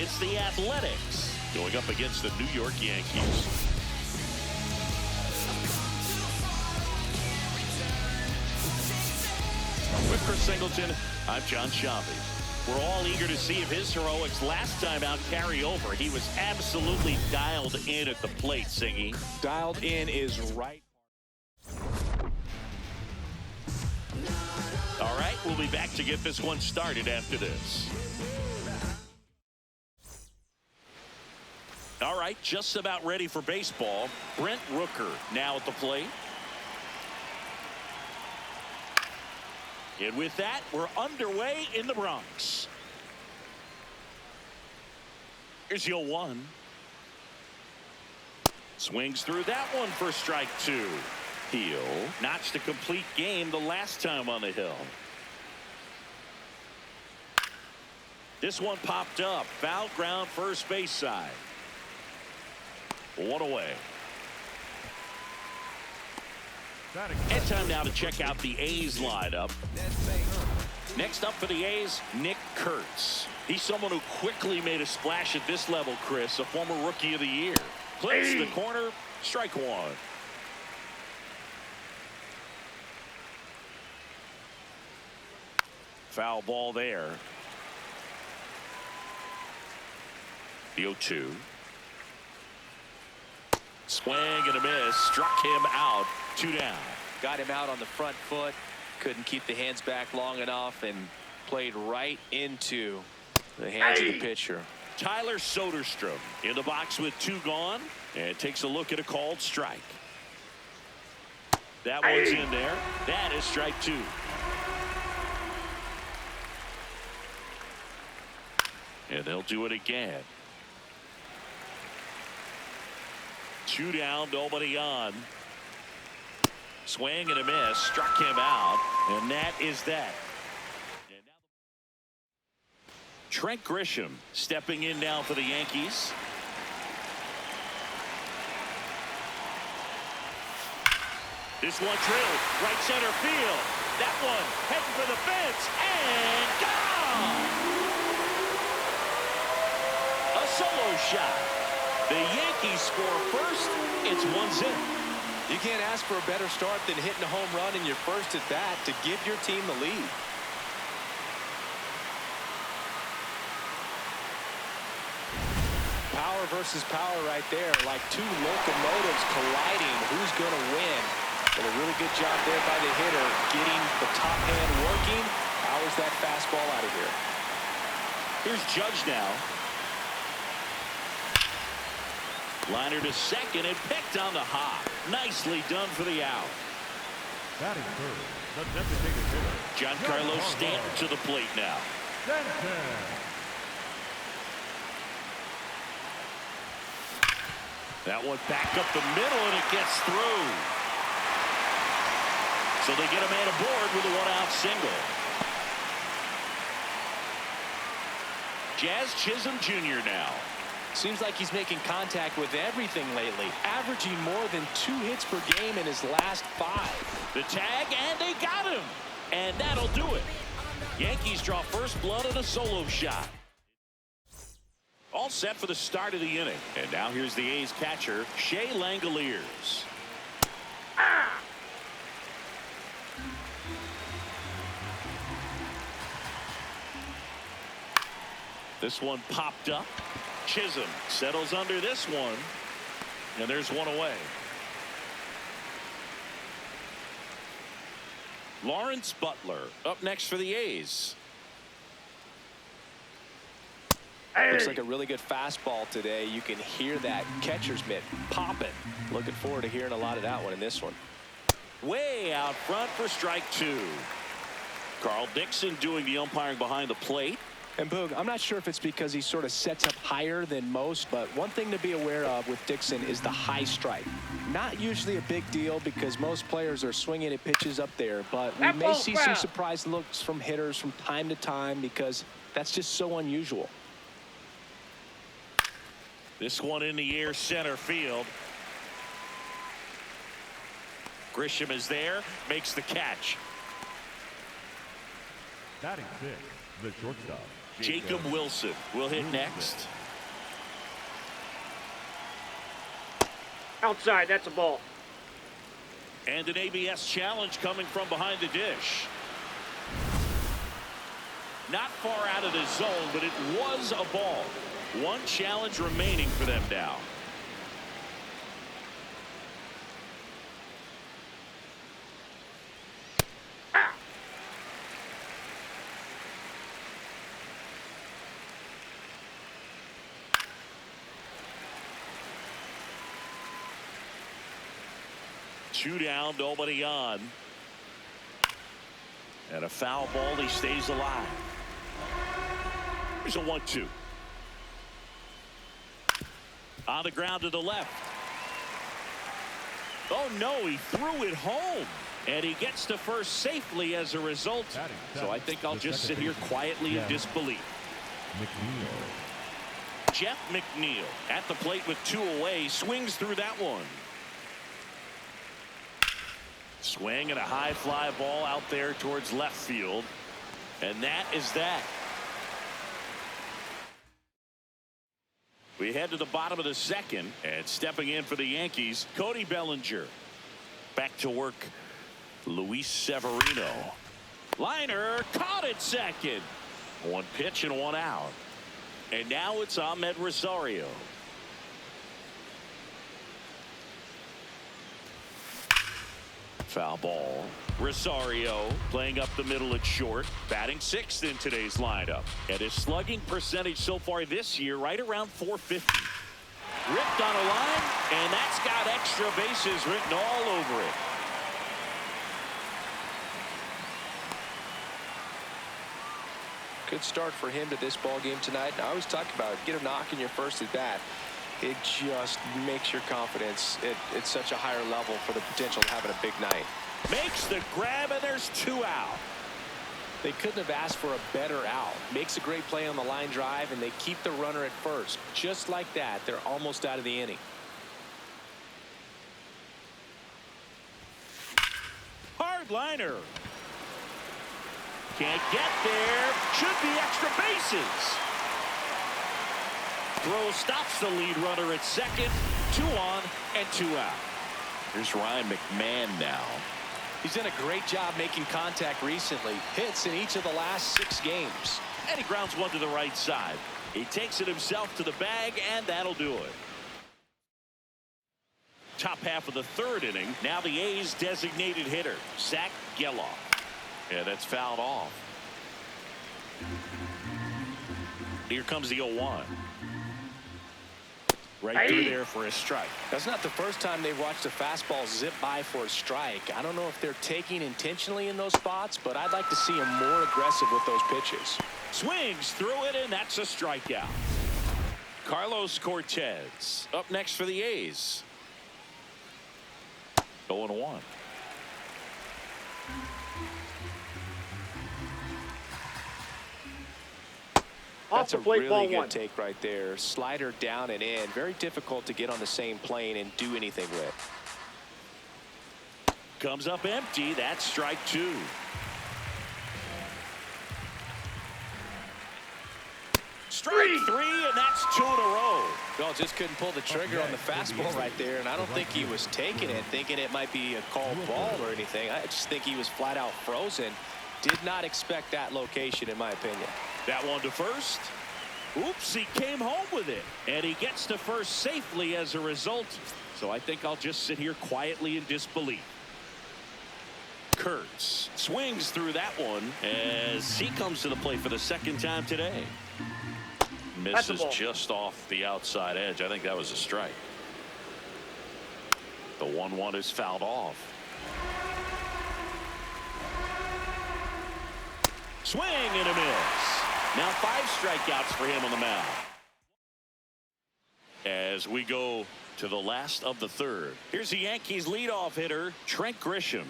It's the Athletics going up against the New York Yankees. With Chris Singleton, I'm John Sciambi. We're all eager to see if his heroics last time out carry over. He was absolutely dialed in at the plate, Singy. Dialed in is right. All right, we'll be back to get this one started after this. All right, just about ready for baseball. Brent Rooker now at the plate. And with that, we're underway in the Bronx. Here's 0-1. Swings through that one for strike two. Heel notched a complete game the last time on the hill. This one popped up. Foul ground first base side. One away. And time now to check out the A's lineup. Next up for the A's, Nick Kurtz. He's someone who quickly made a splash at this level, Chris, a former Rookie of the Year. Clips the corner, strike one. Foul ball there. The 0-2. Swing and a miss. Struck him out. 2 down. Got him out on the front foot. Couldn't keep the hands back long enough and played right into the hands of the pitcher. Tyler Soderstrom in the box with 2 gone and takes a look at a called strike. That one's in there. That is strike 2. And they'll do it again. 2 down, nobody on. Swing and a miss, struck him out, and that is that. Trent Grisham stepping in now for the Yankees. This one drilled, right center field. That one heading for the fence, and gone! A solo shot. The Yankees score first. It's 1-0. You can't ask for a better start than hitting a home run in your first at bat to give your team the lead. Power versus power right there, like 2 locomotives colliding. Who's going to win? But a really good job there by the hitter, getting the top hand working. Powers that fastball out of here. Here's Judge now. Liner to second and picked on the hop. Nicely done for the out. Batting third, the designated hitter, Giancarlo Stanton to the plate now. That one back up the middle and it gets through. So they get a man aboard with a 1-out single. Jazz Chisholm Jr. now. Seems like he's making contact with everything lately, averaging more than 2 hits per game in his last 5. The tag, and they got him. And that'll do it. Yankees draw first blood on a solo shot. All set for the start of the inning. And now here's the A's catcher, Shea Langoliers. This one popped up. Chisholm settles under this one, and there's one away. Lawrence Butler up next for the A's. Looks like a really good fastball today. You can hear that catcher's mitt popping. Looking forward to hearing a lot of that one in this one. Way out front for strike 2. Carl Dixon doing the umpiring behind the plate. And Boog, I'm not sure if it's because he sort of sets up higher than most, but one thing to be aware of with Dixon is the high strike. Not usually a big deal because most players are swinging at pitches up there, but we may see some surprise looks from hitters from time to time because that's just so unusual. This one in the air, center field. Grisham is there, makes the catch. Batting 6, the shortstop, Jacob Wilson will hit next. Outside, that's a ball. And an ABS challenge coming from behind the dish. Not far out of the zone, but it was a ball. One challenge remaining for them now. Two down, nobody on. And a foul ball, he stays alive. Here's a 1-2. On the ground to the left. Oh no, he threw it home. And he gets to first safely as a result. So I think I'll just sit here quietly in disbelief. Jeff McNeil at the plate with 2 away, swings through that one. Swing and a high fly ball out there towards left field. And that is that. We head to the bottom of the second, and stepping in for the Yankees, Cody Bellinger. Back to work, Luis Severino. Liner caught at second. 1 pitch and 1 out. And now it's Ahmed Rosario. Foul ball. Rosario playing up the middle at short, batting 6th in today's lineup. And his slugging percentage so far this year right around .450. Ripped on a line, and that's got extra bases written all over it. Good start for him to this ball game tonight. I always talk about it. Get a knock in your first at bat. It just makes your confidence at such a higher level for the potential of having a big night. Makes the grab, and there's 2 out. They couldn't have asked for a better out. Makes a great play on the line drive, and they keep the runner at first. Just like that, they're almost out of the inning. Hard liner. Can't get there. Should be extra bases. Throw stops the lead runner at second. 2 on and 2 out. Here's Ryan McMahon now. He's done a great job making contact recently. Hits in each of the last 6 games. And he grounds one to the right side. He takes it himself to the bag, and that'll do it. Top half of the 3rd inning. Now the A's designated hitter, Zach Geloff. Yeah, that's fouled off. Here comes the 0-1. Right through there for a strike. That's not the first time they've watched a fastball zip by for a strike. I don't know if they're taking intentionally in those spots, but I'd like to see him more aggressive with those pitches. Swings through it, and that's a strikeout. Carlos Cortez up next for the A's. 0-1. That's a really good take right there. Slider down and in. Very difficult to get on the same plane and do anything with. Comes up empty. That's strike 2. Strike 3, and that's 2 in a row. Well, just couldn't pull the trigger on the fastball right there, and I don't think he was taking it, thinking it might be a called ball or anything. I just think he was flat out frozen. Did not expect that location, in my opinion. That one to first. Oops, he came home with it. And he gets to first safely as a result. So I think I'll just sit here quietly in disbelief. Kurtz swings through that one as he comes to the plate for the 2nd time today. Misses just off the outside edge. I think that was a strike. The 1-1 is fouled off. Swing and a miss. Now 5 strikeouts for him on the mound. As we go to the last of the 3rd. Here's the Yankees leadoff hitter, Trent Grisham.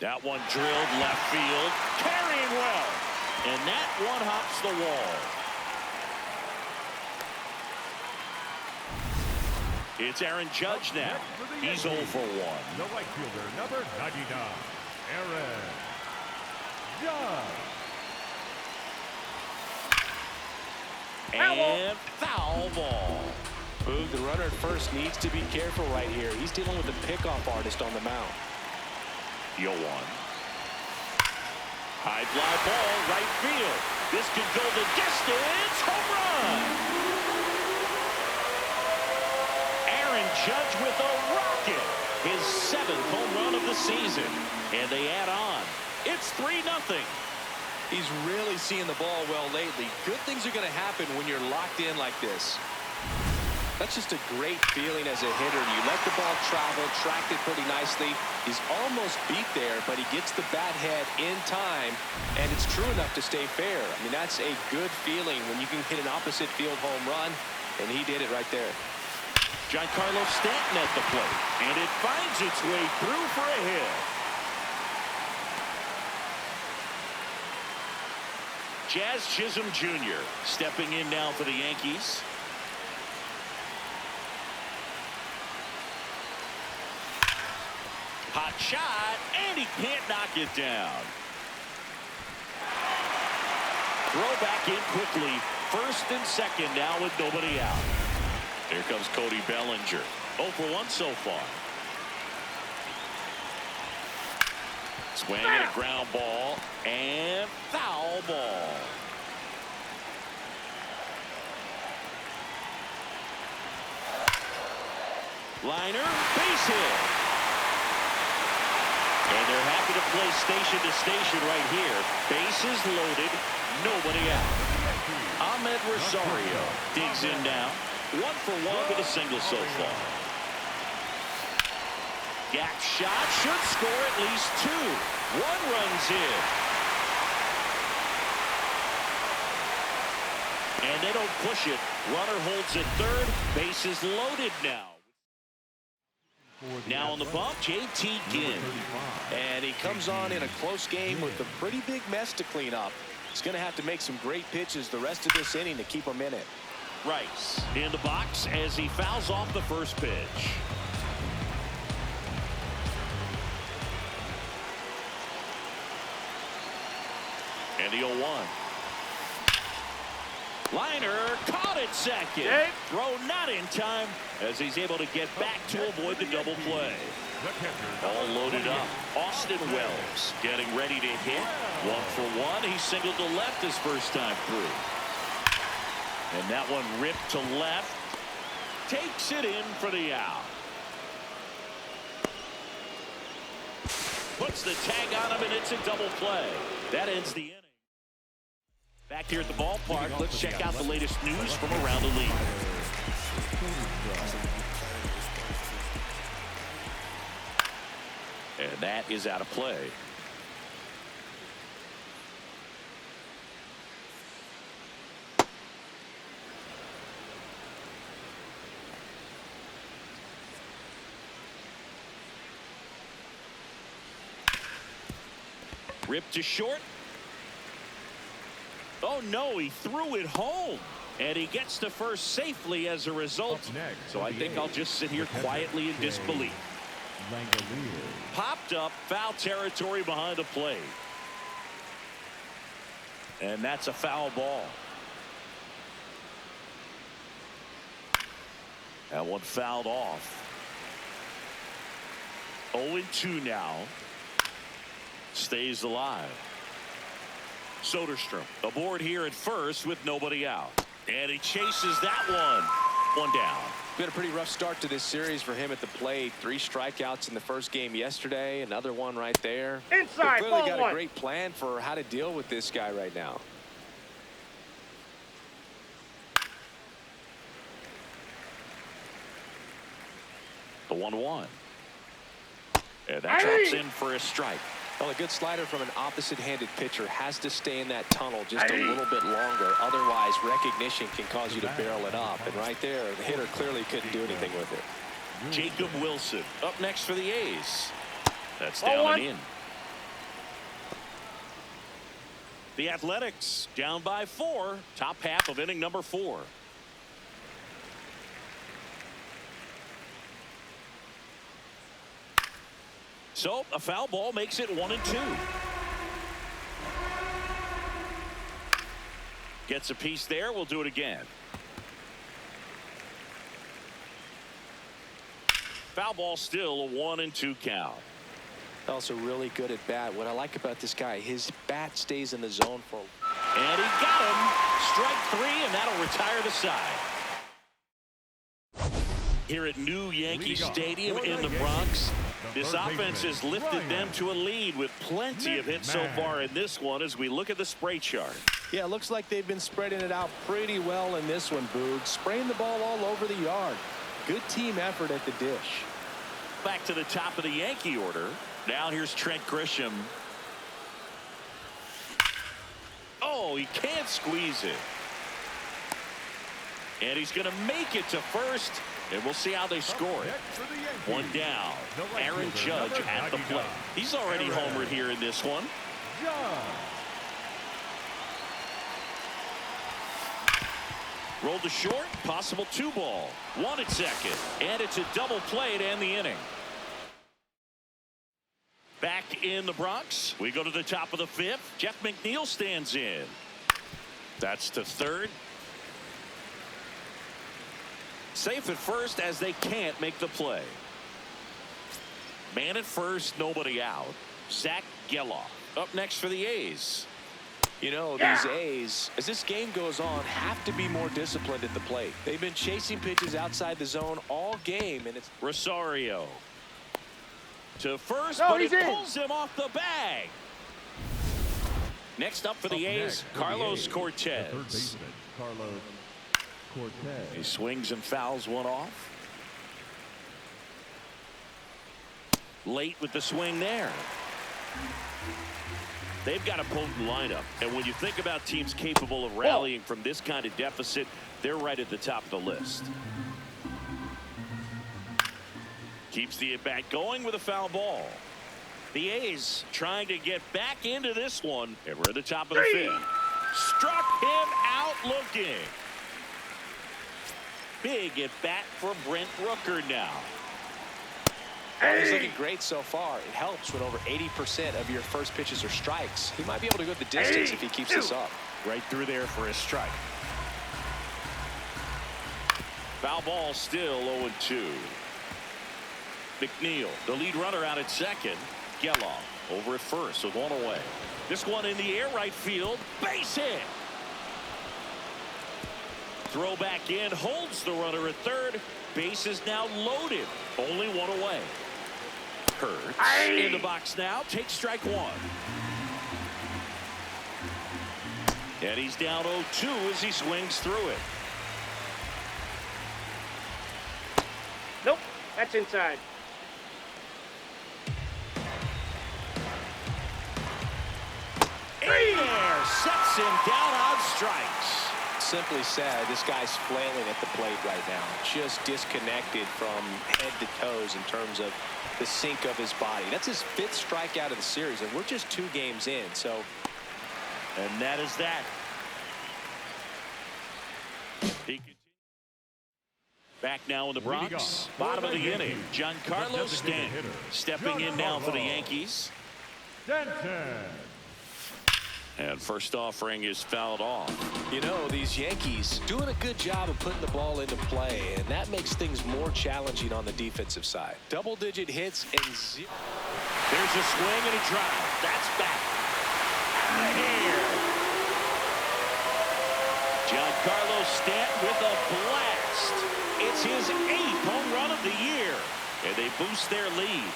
That one drilled left field, carrying well. And that one hops the wall. It's Aaron Judge now. He's 0 for 1. The right fielder, number 99, Aaron Judge. And foul ball. Boog, the runner at first needs to be careful right here. He's dealing with a pickoff artist on the mound. The 0-1. High fly ball, right field. This could go the distance. Home run. Aaron Judge with a rocket. His 7th home run of the season. And they add on. It's 3-0. He's really seeing the ball well lately. Good things are going to happen when you're locked in like this. That's just a great feeling as a hitter. You let the ball travel, tracked it pretty nicely. He's almost beat there, but he gets the bat head in time, and it's true enough to stay fair. I mean, that's a good feeling when you can hit an opposite field home run, and he did it right there. Giancarlo Stanton at the plate, and it finds its way through for a hit. Jazz Chisholm Jr. stepping in now for the Yankees. Hot shot, and he can't knock it down. Throw back in quickly. First and second now with nobody out. Here comes Cody Bellinger. 0 for 1 so far. Swing and a ground ball and foul ball. Liner, base hit. And they're happy to play station to station right here. Bases loaded, nobody out. Ahmed Rosario digs in now. 1 for 1 with a single so far. Gap shot should score at least 2. 1 runs in. And they don't push it. Runner holds at third. Bases loaded now. Now on the bump, JT Ginn. And he comes on in a close game with a pretty big mess to clean up. He's going to have to make some great pitches the rest of this inning to keep him in it. Rice in the box as he fouls off the first pitch. And the 0-1. Liner caught it second. Throw not in time as he's able to get back to avoid the double play. All loaded up. Austin Wells getting ready to hit. 1 for 1. He singled to left his first time through. And that one ripped to left. Takes it in for the out. Puts the tag on him, and it's a double play. That ends the inning. Back here at the ballpark, let's check out the latest news from around the league. And that is out of play. Ripped to short. Oh no, he threw it home. And he gets to first safely as a result. So I think I'll just sit here quietly in disbelief. Popped up, foul territory behind the plate. And that's a foul ball. That one fouled off. 0-2 now. Stays alive. Soderstrom aboard here at first with nobody out. And he chases that one. 1 down. We had a pretty rough start to this series for him at the plate. 3 strikeouts in the first game yesterday. Another one right there. Inside, They've clearly got a great plan for how to deal with this guy right now. The 1-1. And that drops in for a strike. Well, a good slider from an opposite-handed pitcher has to stay in that tunnel just a little bit longer. Otherwise, recognition can cause you to barrel it up. And right there, the hitter clearly couldn't do anything with it. Jacob Wilson up next for the A's. That's down and in. The Athletics down by 4. Top half of inning number 4. So a foul ball makes it 1-2. Gets a piece there. We'll do it again. Foul ball, still a 1-2 count. Also really good at bat. What I like about this guy, his bat stays in the zone for. And he got him. Strike 3, and that'll retire the side. Here at New Yankee Stadium in the Bronx, this offense has lifted them to a lead with plenty of hits so far in this one as we look at the spray chart. Yeah, it looks like they've been spreading it out pretty well in this one, Boog. Spraying the ball all over the yard. Good team effort at the dish. Back to the top of the Yankee order. Now here's Trent Grisham. Oh, he can't squeeze it. And he's going to make it to first. And we'll see how they score it. One down. Aaron Judge at the plate. He's already homered here in this one. Rolled to short. Possible 2-ball. 1 at second. And it's a double play to end the inning. Back in the Bronx. We go to the top of the 5th. Jeff McNeil stands in. That's to third. Safe at first as they can't make the play. Man at first, nobody out. Zach Geloff up next for the A's. You know, these A's, as this game goes on, have to be more disciplined at the plate. They've been chasing pitches outside the zone all game, and it's Rosario to first, but he pulls him off the bag. Next up for the A's, Carlos Cortez. He swings and fouls one off. Late with the swing there. They've got a potent lineup, and when you think about teams capable of rallying from this kind of deficit, they're right at the top of the list. Keeps the at-bat going with a foul ball. The A's trying to get back into this one, and we're at the top of the 5th. Struck him out looking. Big at bat for Brent Rooker now. Well, he's looking great so far. It helps when over 80% of your first pitches are strikes. He might be able to go the distance if he keeps this up. Right through there for a strike. Foul ball, still 0-2. McNeil, the lead runner, out at second. Geloff over at first with 1 away. This one in the air, right field. Base hit. Throw back in, holds the runner at third. Base is now loaded. Only 1 away. Hurts in the box now. Takes strike 1. And he's down 0-2 as he swings through it. Nope, that's inside. In there, sets him down on strikes. Simply said, this guy's flailing at the plate right now. Just disconnected from head to toes in terms of the sink of his body. That's his 5th strikeout of the series, and we're just 2 games in. So, and that is that. Back now in the Bronx. Bottom of the inning. Giancarlo Stanton stepping in now for the Yankees. And first offering is fouled off. You know, these Yankees doing a good job of putting the ball into play, and that makes things more challenging on the defensive side. Double-digit hits and 0. There's a swing and a drive. That's back. Here. Giancarlo Stanton with a blast. It's his 8th home run of the year, and they boost their lead.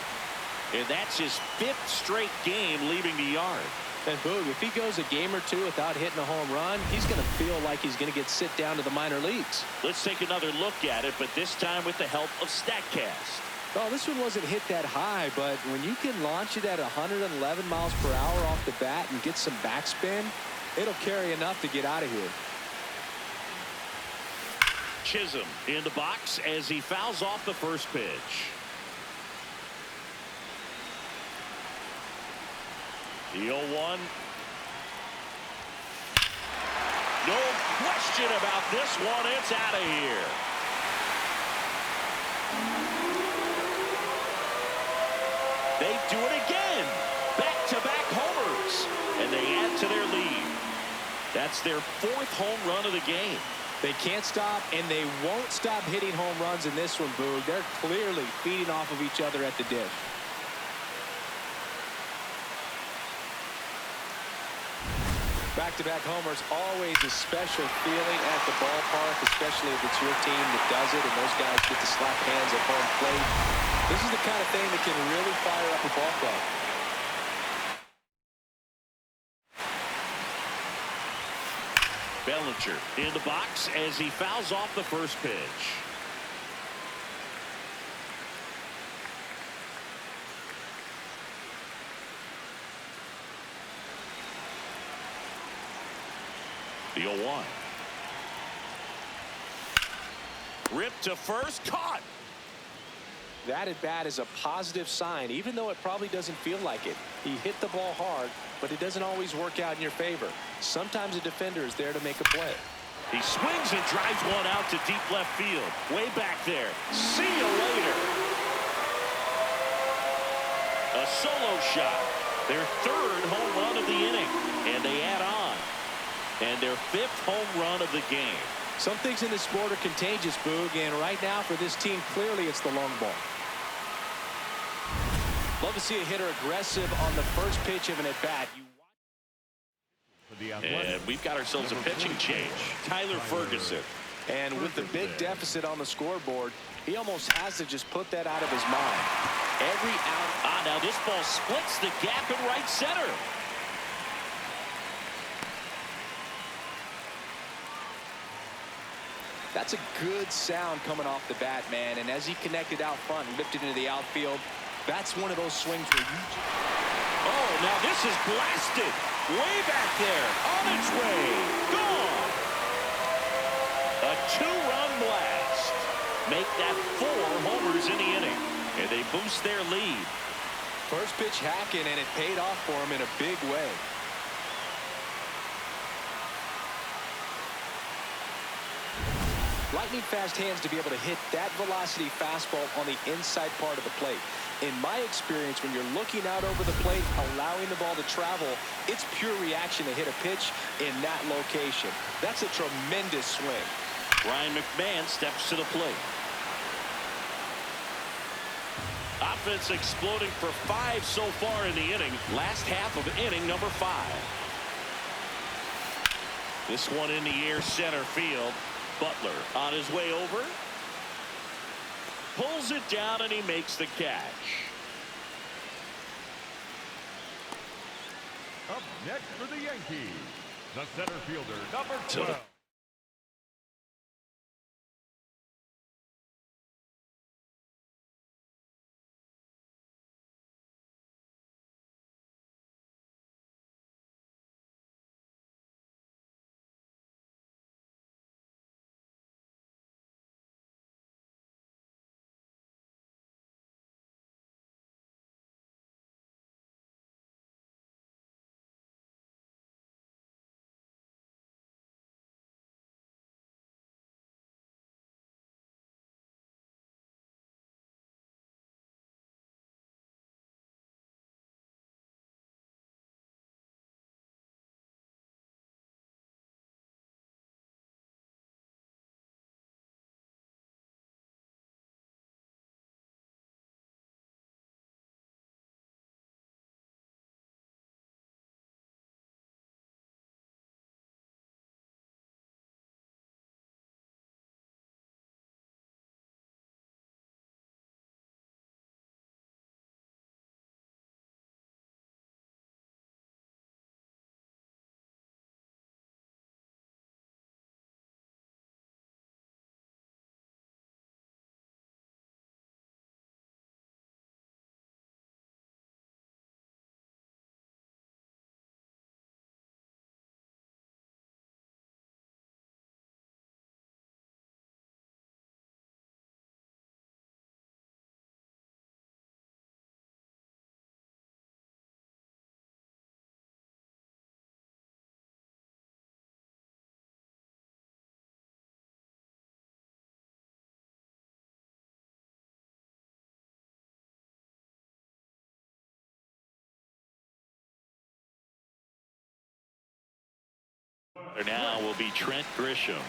And that's his 5th straight game leaving the yard. And Boog, if he goes a game or 2 without hitting a home run, he's going to feel like he's going to get sit down to the minor leagues. Let's take another look at it, but this time with the help of StatCast. Oh, this one wasn't hit that high, but when you can launch it at 111 miles per hour off the bat and get some backspin, it'll carry enough to get out of here. Chisholm in the box as he fouls off the first pitch. The 0-1. No question about this one. It's out of here. They do it again. Back-to-back homers. And they add to their lead. That's their 4th home run of the game. They can't stop, and they won't stop hitting home runs in this one, Boog. They're clearly feeding off of each other at the dish. Back-to-back homers, always a special feeling at the ballpark, especially if it's your team that does it and those guys get to slap hands at home plate. This is the kind of thing that can really fire up a ball club. Bellinger in the box as he fouls off the first pitch. The 0-1. Ripped to first, caught. That at bat is a positive sign, even though it probably doesn't feel like it. He hit the ball hard, but it doesn't always work out in your favor. Sometimes a defender is there to make a play. He swings and drives one out to deep left field. Way back there. See you later. A solo shot. Their 3rd home run of the inning. And they add on. And their 5th home run of the game. Some things in this sport are contagious, Boog, and right now for this team, clearly it's the long ball. Love to see a hitter aggressive on the first pitch of an at-bat. And we've got ourselves a pitching change. Tyler Ferguson. And with the big deficit on the scoreboard, he almost has to just put that out of his mind. Every out. Now this ball splits the gap in right center. That's a good sound coming off the bat, man. And as he connected out front and lifted into the outfield, that's one of those swings where you... Oh, now this is blasted. Way back there. On its way. Gone. A 2-run blast. Make that 4 homers in the inning. And they boost their lead. First pitch hacking, and it paid off for him in a big way. Lightning fast hands to be able to hit that velocity fastball on the inside part of the plate. In my experience, when you're looking out over the plate, allowing the ball to travel, it's pure reaction to hit a pitch in that location. That's a tremendous swing. Ryan McMahon steps to the plate. Offense exploding for 5 so far in the inning. Last half of inning number 5. This one in the air center field. Butler on his way over. Pulls it down and he makes the catch. Up next for the Yankees, the center fielder, number 12. Now will be Trent Grisham.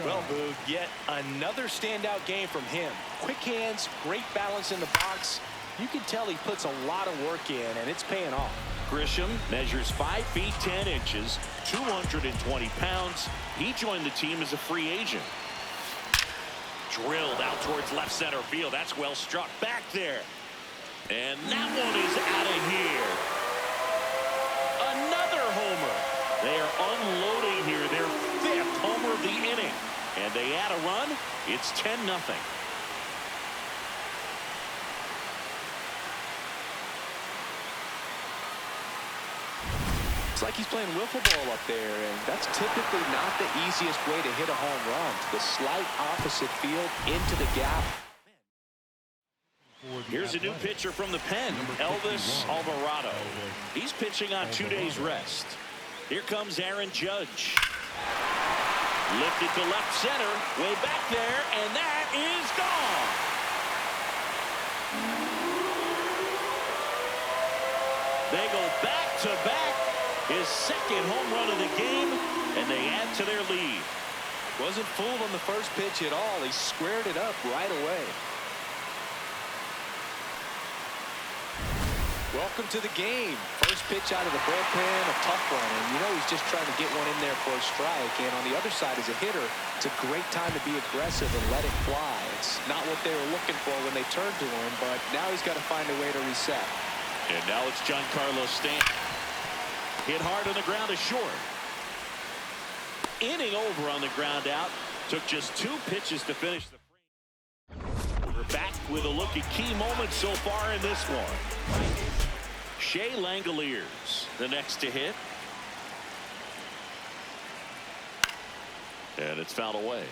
Well, Boog, yet another standout game from him. Quick hands, great balance in the box. You can tell he puts a lot of work in, and it's paying off. Grisham measures 5 feet 10 inches, 220 pounds. He joined the team as a free agent. Drilled out towards left center field. That's well struck back there. And that one is out of here. Another homer. They are unloading here. Their 5th homer of the inning. And they add a run. It's 10-0. It's like he's playing wiffle ball up there, and that's typically not the easiest way to hit a home run. The slight opposite field into the gap. Here's a new pitcher from the pen, Elvis Alvarado. He's pitching on 2 days rest. Here comes Aaron Judge. Lifted to left center, way back there, and that is gone. They go back to back. His 2nd home run of the game, and they add to their lead. Wasn't fooled on the first pitch at all. He squared it up right away. Welcome to the game. First pitch out of the bullpen, a tough one. And you know he's just trying to get one in there for a strike. And on the other side, as a hitter, it's a great time to be aggressive and let it fly. It's not what they were looking for when they turned to him, but now he's got to find a way to reset. And now it's Giancarlo Stanton. Hit hard on the ground is short. Inning over on the ground out. Took just 2 pitches to finish the frame. We're back with a look at key moments so far in this one. Shea Langoliers, the next to hit. And it's fouled away.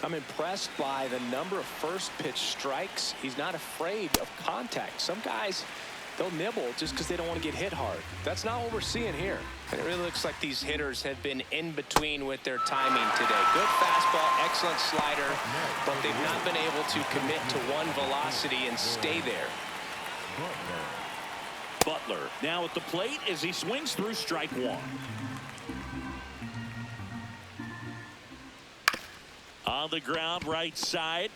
I'm impressed by the number of first pitch strikes. He's not afraid of contact. Some guys, they'll nibble just because they don't want to get hit hard. That's not what we're seeing here. And it really looks like these hitters have been in between with their timing today. Good fastball, excellent slider, but they've not been able to commit to one velocity and stay there. Butler now at the plate as he swings through strike 1. On the ground, right side.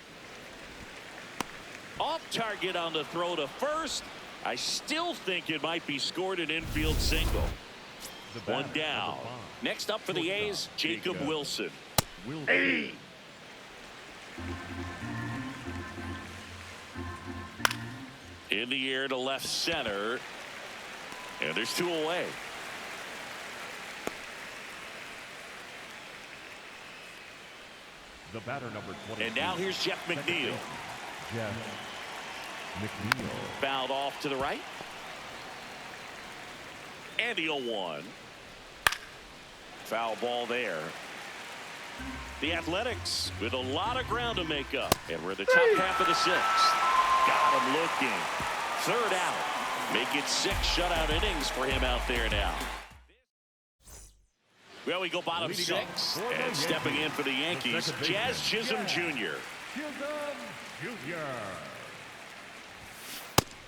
Off target on the throw to first. I still think it might be scored an infield single. One down. Next up for the A's, Jacob Wilson. Hey! In the air to left center. And there's 2 away. The batter number 20. And now here's Jeff McNeil. Jeff McNeil. Fouled off to the right. And the 0-1. Foul ball there. The Athletics with a lot of ground to make up. And we're in the top half of the 6th. Got him looking. 3rd out. Make it 6 shutout innings for him out there now. Well, we go bottom 6. And stepping in for the Yankees, Jazz Chisholm Jr. Chisholm Jr.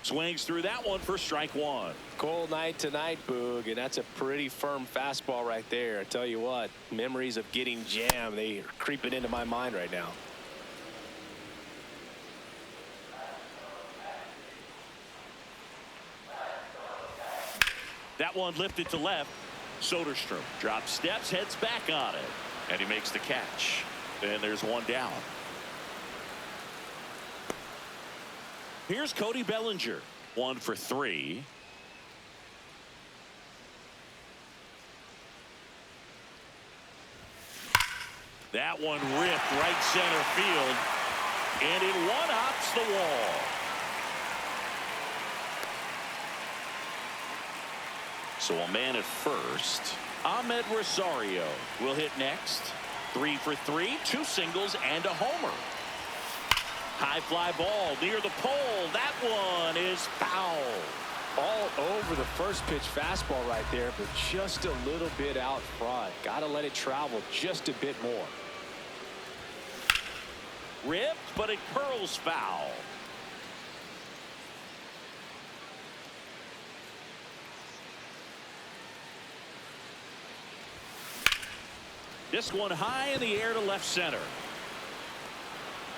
Swings through that one for strike 1. Cold night tonight, Boog, and that's a pretty firm fastball right there. I tell you what, memories of getting jammed, they are creeping into my mind right now. That one lifted to left. Soderstrom drops steps, heads back on it, and he makes the catch. And there's 1 down. Here's Cody Bellinger, 1 for 3. That one ripped right center field, and it one-hops the wall. So a man at first. Ahmed Rosario will hit next. 3 for 3, 2 singles and a homer. High fly ball near the pole. That one is foul. All over the first pitch fastball right there, but just a little bit out front. Got to let it travel just a bit more. Ripped, but it curls foul. This one high in the air to left center.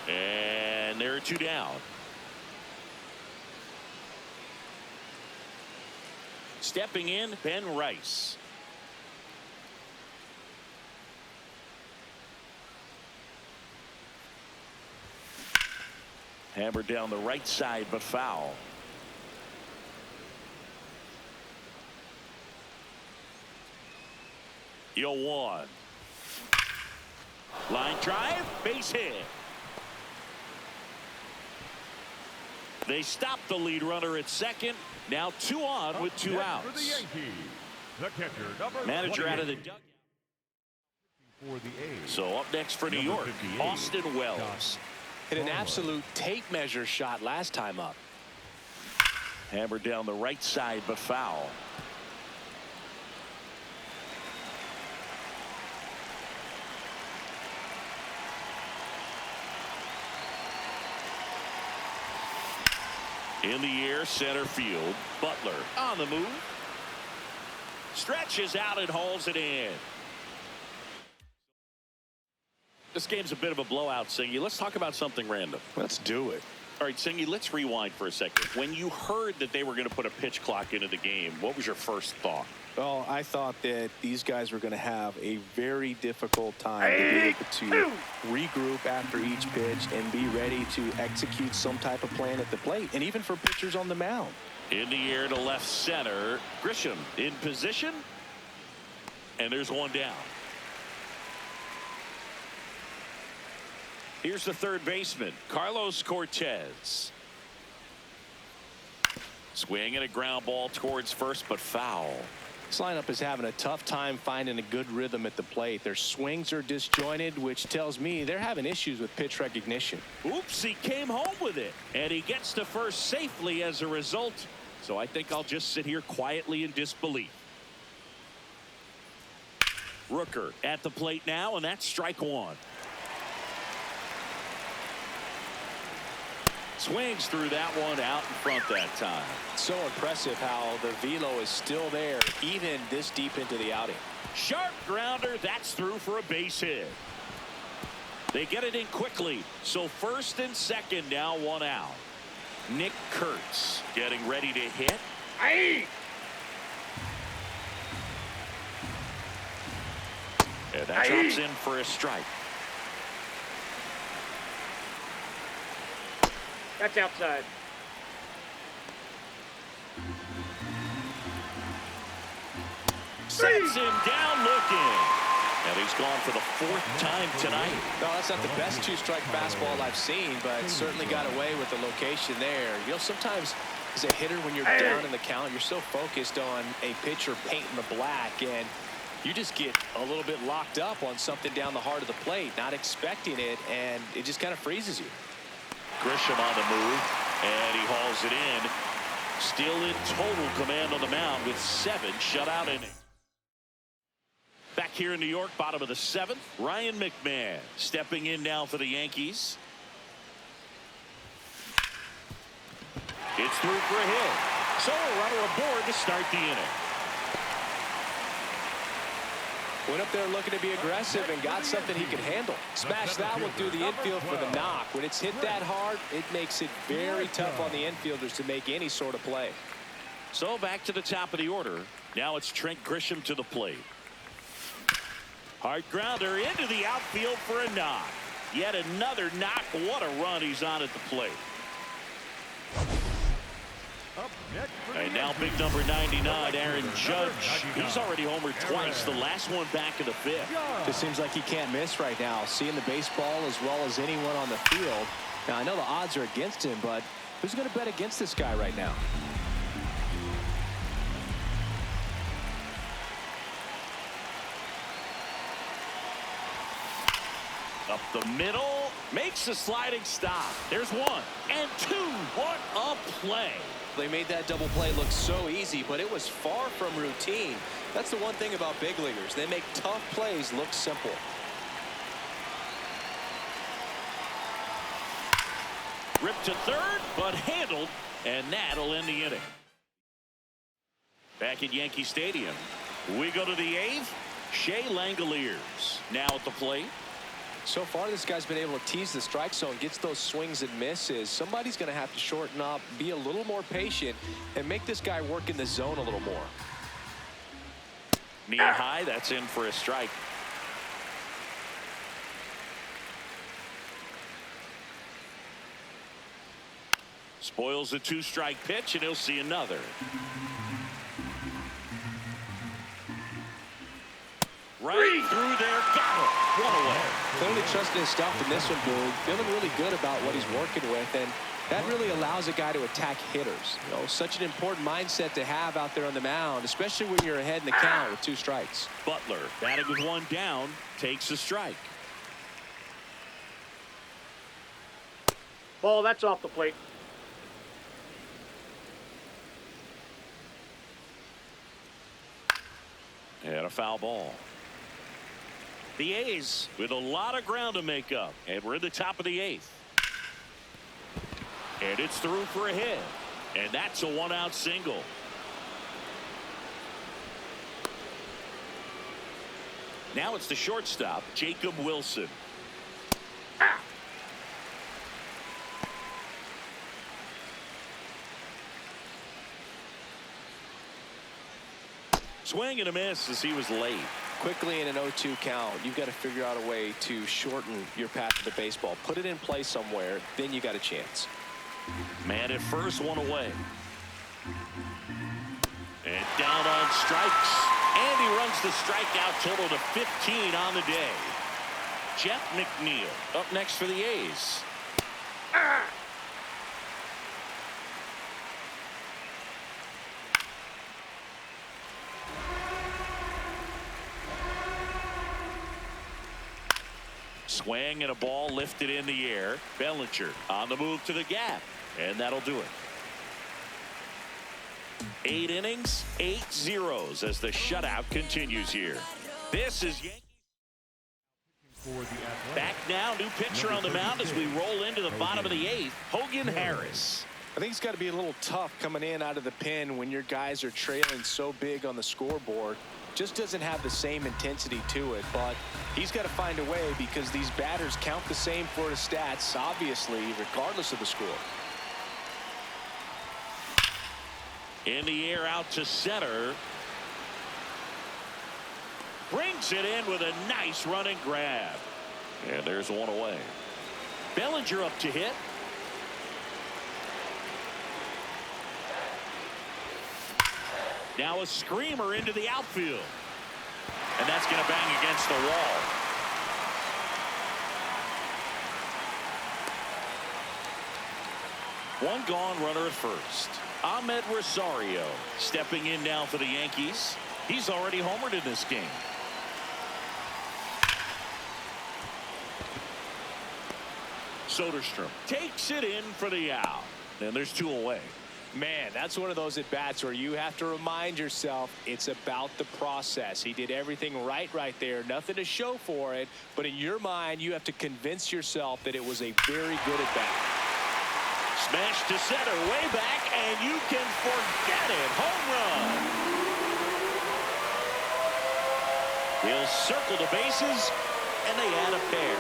And there are 2 down. Stepping in, Ben Rice. Hammered down the right side, but foul. Yo one. Line drive, base hit. They stop the lead runner at second. Now 2 on with 2 outs. For the Yankees, the catcher, number Manager 28. out of the dugout. For the A's. So up next for New Number York, 58, Austin Wells. Hit an absolute tape measure shot last time up. Hammered down the right side, but foul. In the air, center field. Butler on the move. Stretches out and hauls it in. This game's a bit of a blowout, Singy. Let's talk about something random. Let's do it. All right, Singy, let's rewind for a second. When you heard that they were going to put a pitch clock into the game, what was your first thought? Well, I thought that these guys were going to have a very difficult time to be able to regroup after each pitch and be ready to execute some type of plan at the plate, and even for pitchers on the mound. In the air to left center. Grisham in position. And there's 1 down. Here's the third baseman, Carlos Cortez. Swing and a ground ball towards first, but foul. This lineup is having a tough time finding a good rhythm at the plate. Their swings are disjointed, which tells me they're having issues with pitch recognition. Oops, he came home with it. And he gets to first safely as a result. So I think I'll just sit here quietly in disbelief. Rooker at the plate now, and that's strike 1. Swings through that one out in front that time. So impressive how the velo is still there even this deep into the outing. Sharp grounder, that's through for a base hit. They get it in quickly, so first and second now 1 out. Nick Kurtz getting ready to hit. Aye. And that drops in for a strike. That's outside. Sets him down looking. And he's gone for the 4th time tonight. No, that's not the best 2-strike fastball I've seen, but certainly got away with the location there. You know, sometimes as a hitter, when you're down in the count, you're so focused on a pitcher painting the black, and you just get a little bit locked up on something down the heart of the plate, not expecting it, and it just kind of freezes you. Grisham on the move, and he hauls it in. Still in total command on the mound with 7 shutout innings. Back here in New York, bottom of the 7th, Ryan McMahon stepping in now for the Yankees. It's through for a hit. So a runner aboard to start the inning. Went up there looking to be aggressive and got something he could handle. Smashed that one through the infield for the knock. When it's hit that hard, it makes it very tough on the infielders to make any sort of play. So back to the top of the order. Now it's Trent Grisham to the plate. Hard grounder into the outfield for a knock. Yet another knock. What a run he's on at the plate. Up next for the And now Yankees, big number 99, the Aaron right Judge. fielder, He's already homered twice. The last one back in the 5th. Just seems like he can't miss right now, seeing the baseball as well as anyone on the field. Now, I know the odds are against him, but who's going to bet against this guy right now? Up the middle, makes a sliding stop. There's 1 and 2. What a play. They made that double play look so easy, but it was far from routine. That's the one thing about big leaguers. They make tough plays look simple. Ripped to third, but handled, and that'll end the inning. Back at Yankee Stadium, we go to the 8th. Shea Langoliers now at the plate. So far, this guy's been able to tease the strike zone, gets those swings and misses. Somebody's going to have to shorten up, be a little more patient, and make this guy work in the zone a little more. Knee high, that's in for a strike. Spoils the 2-strike pitch, and he'll see another. Right through there, got it. One away. Clearly trusting his stuff in this one, Boog. Feeling really good about what he's working with, and that really allows a guy to attack hitters. You know, such an important mindset to have out there on the mound, especially when you're ahead in the count with 2 strikes. Butler, batting with 1 down, takes a strike. Ball, that's off the plate. And a foul ball. The A's with a lot of ground to make up, and we're in the top of the 8th. And it's through for a hit, and that's a 1-out single. Now it's the shortstop, Jacob Wilson. Swing and a miss as he was late. Quickly in an 0-2 count, you've got to figure out a way to shorten your path to the baseball. Put it in play somewhere, then you got a chance. Man at first, 1 away. And down on strikes. And he runs the strikeout total to 15 on the day. Jeff McNeil up next for the A's. Swing and a ball lifted in the air. Bellinger on the move to the gap, and that'll do it. 8 innings, 8 zeros as the shutout continues here. This is Yankees. Back now, new pitcher on the mound as we roll into the bottom of the 8th, Hogan Harris. I think it's got to be a little tough coming in out of the pen when your guys are trailing so big on the scoreboard. Just doesn't have the same intensity to it, but he's got to find a way because these batters count the same for his stats, obviously, regardless of the score. In the air out to center. Brings it in with a nice running grab. And there's 1 away. Bellinger up to hit. Now a screamer into the outfield. And that's going to bang against the wall. One gone, runner at first. Ahmed Rosario stepping in now for the Yankees. He's already homered in this game. Soderstrom takes it in for the out. And there's 2 away. Man, that's one of those at-bats where you have to remind yourself it's about the process. He did everything right there. Nothing to show for it. But in your mind, you have to convince yourself that it was a very good at-bat. Smash to center, way back, and you can forget it. Home run. He'll circle the bases, and they add a pair.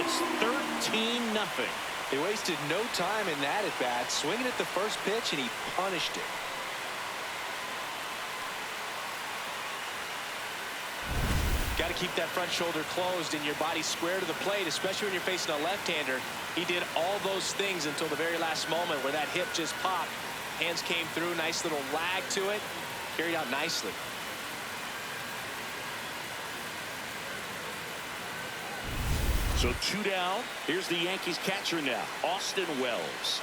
It's 13-0. They wasted no time in that at-bat, swinging at the first pitch, and he punished it. Got to keep that front shoulder closed and your body square to the plate, especially when you're facing a left-hander. He did all those things until the very last moment where that hip just popped. Hands came through, nice little lag to it, carried out nicely. So 2 down. Here's the Yankees catcher now, Austin Wells.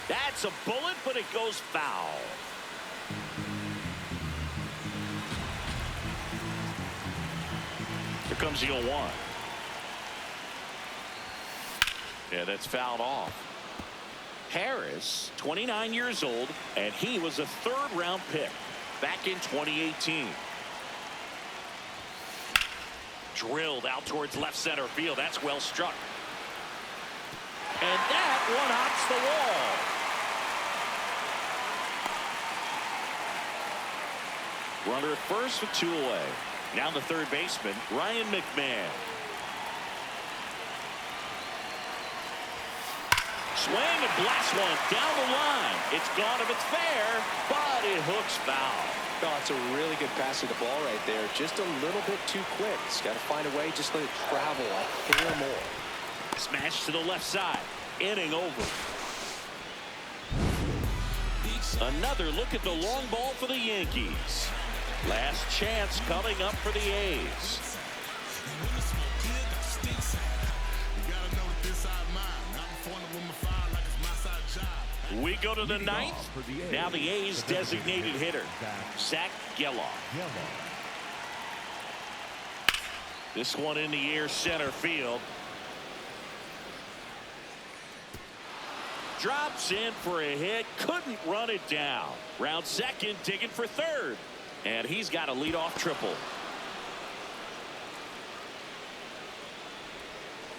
That's a bullet, but it goes foul. Here comes the 0-1. Yeah, that's fouled off. Harris, 29 years old, and he was a 3rd-round pick back in 2018. Drilled out towards left center field. That's well struck. And that one hops the Runner at first with 2 away. Now the third baseman, Ryan McMahon. Swing and blast one down the line. It's gone if it's fair, but it hooks foul. No, it's a really good pass of the ball right there. Just a little bit too quick. He's got to find a way. Just let it travel a hair more. Smash to the left side. Inning over. Another look at the long ball for the Yankees. Last chance coming up for the A's. We go to the ninth. Now the A's designated hitter, Zach Gelof. This one in the air, center field. Drops in for a hit, couldn't run it down. Round second, digging for third. And he's got a leadoff triple.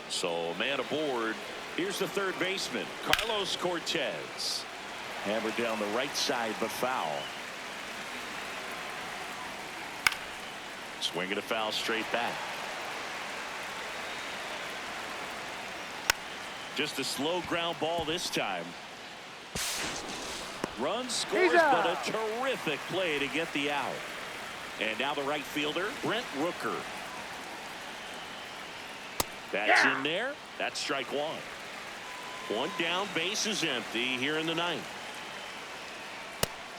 So man aboard. Here's the third baseman, Carlos Cortez. Hammered down the right side, but foul. Swing and a foul straight back. Just a slow ground ball this time. Run scores, but a terrific play to get the out. And now the right fielder, Brent Rooker. That's in there. That's strike one. One down, base is empty here in the ninth.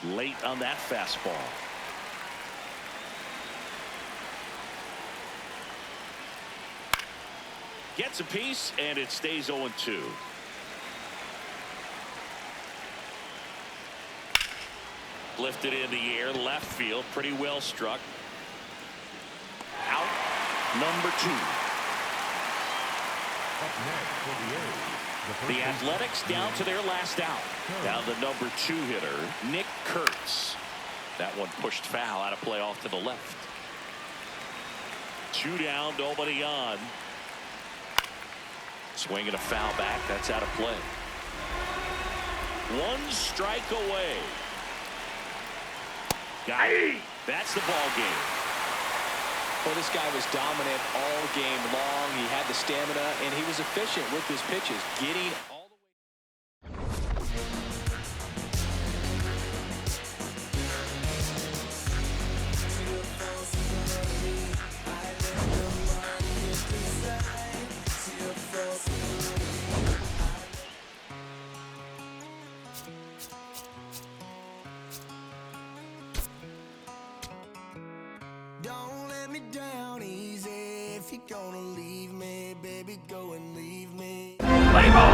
Late on that fastball. Gets a piece, and it stays 0-2. Lifted in the air, left field, pretty well struck. Out, number 2. Up next for the A's. The Athletics down to their last out. Now the number 2 hitter, Nick Kurtz. That one pushed foul out of play off to the left. 2 down, nobody on. Swing and a foul back. That's out of play. 1 strike away. Got it. That's the ball game. Well, this guy was dominant all game long. He had the stamina, and he was efficient with his pitches, getting all the way. Don't let me down easy. If you're gonna leave me, baby, go and leave me. Play ball.